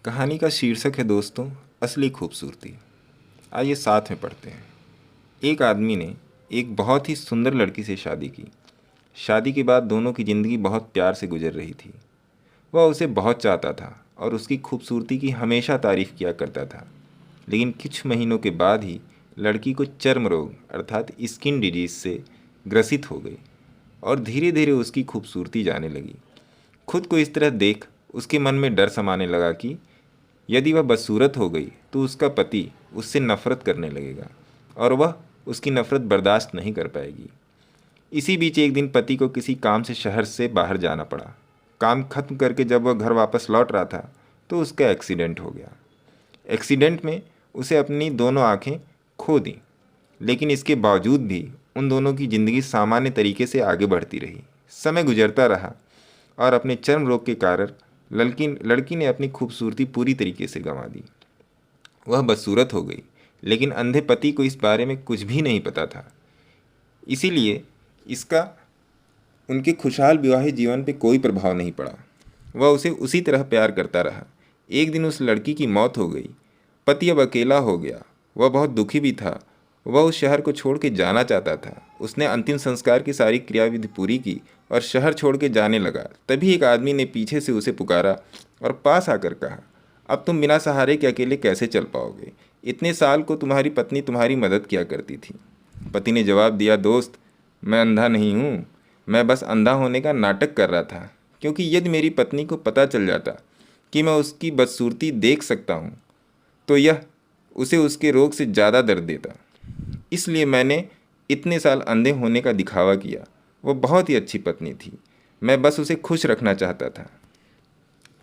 कहानी का शीर्षक है दोस्तों, असली खूबसूरती। आइए साथ में पढ़ते हैं। एक आदमी ने एक बहुत ही सुंदर लड़की से शादी की। शादी के बाद दोनों की ज़िंदगी बहुत प्यार से गुजर रही थी। वह उसे बहुत चाहता था और उसकी खूबसूरती की हमेशा तारीफ किया करता था। लेकिन कुछ महीनों के बाद ही लड़की को चर्म रोग अर्थात स्किन डिजीज से ग्रसित हो गई और धीरे धीरे उसकी खूबसूरती जाने लगी। खुद को इस तरह देख उसके मन में डर समाने लगा कि यदि वह बदसूरत हो गई तो उसका पति उससे नफरत करने लगेगा और वह उसकी नफरत बर्दाश्त नहीं कर पाएगी। इसी बीच एक दिन पति को किसी काम से शहर से बाहर जाना पड़ा। काम खत्म करके जब वह घर वापस लौट रहा था तो उसका एक्सीडेंट हो गया। एक्सीडेंट में उसे अपनी दोनों आंखें खो दी, लेकिन इसके बावजूद भी उन दोनों की ज़िंदगी सामान्य तरीके से आगे बढ़ती रही। समय गुजरता रहा और अपने चर्म रोग के कारण लड़की ने अपनी खूबसूरती पूरी तरीके से गंवा दी। वह बदसूरत हो गई, लेकिन अंधे पति को इस बारे में कुछ भी नहीं पता था। इसीलिए इसका उनके खुशहाल विवाहित जीवन पर कोई प्रभाव नहीं पड़ा। वह उसे उसी तरह प्यार करता रहा। एक दिन उस लड़की की मौत हो गई। पति अब अकेला हो गया। वह बहुत दुखी भी था। वह उस शहर को छोड़ के जाना चाहता था। उसने अंतिम संस्कार की सारी क्रियाविधि पूरी की और शहर छोड़ के जाने लगा। तभी एक आदमी ने पीछे से उसे पुकारा और पास आकर कहा, अब तुम बिना सहारे के अकेले कैसे चल पाओगे? इतने साल को तुम्हारी पत्नी तुम्हारी मदद किया करती थी। पति ने जवाब दिया, दोस्त, मैं अंधा नहीं हूँ। मैं बस अंधा होने का नाटक कर रहा था, क्योंकि यदि मेरी पत्नी को पता चल जाता कि मैं उसकी बदसूरती देख सकता हूँ तो यह उसे उसके रोग से ज़्यादा दर्द देता। इसलिए मैंने इतने साल अंधे होने का दिखावा किया। वो बहुत ही अच्छी पत्नी थी। मैं बस उसे खुश रखना चाहता था।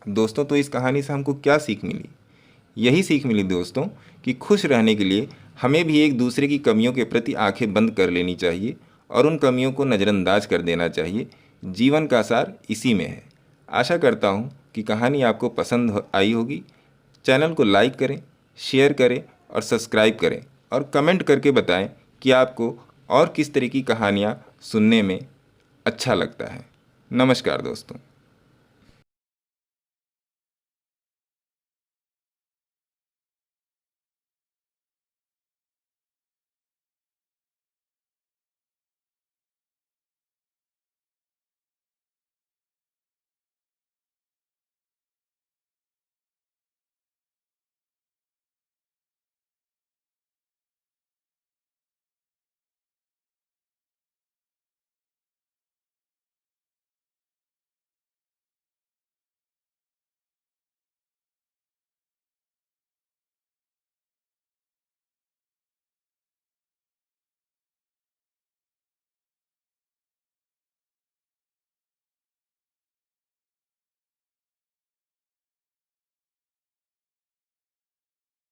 दोस्तों, तो इस कहानी से हमको क्या सीख मिली? यही सीख मिली दोस्तों कि खुश रहने के लिए हमें भी एक दूसरे की कमियों के प्रति आंखें बंद कर लेनी चाहिए और उन कमियों को नज़रअंदाज कर देना चाहिए। जीवन का सार इसी में है। आशा करता हूँ कि कहानी आपको पसंद आई होगी। चैनल को लाइक करें, शेयर करें और सब्सक्राइब करें और कमेंट करके बताएं कि आपको और किस तरह की कहानियाँ सुनने में अच्छा लगता है। नमस्कार दोस्तों।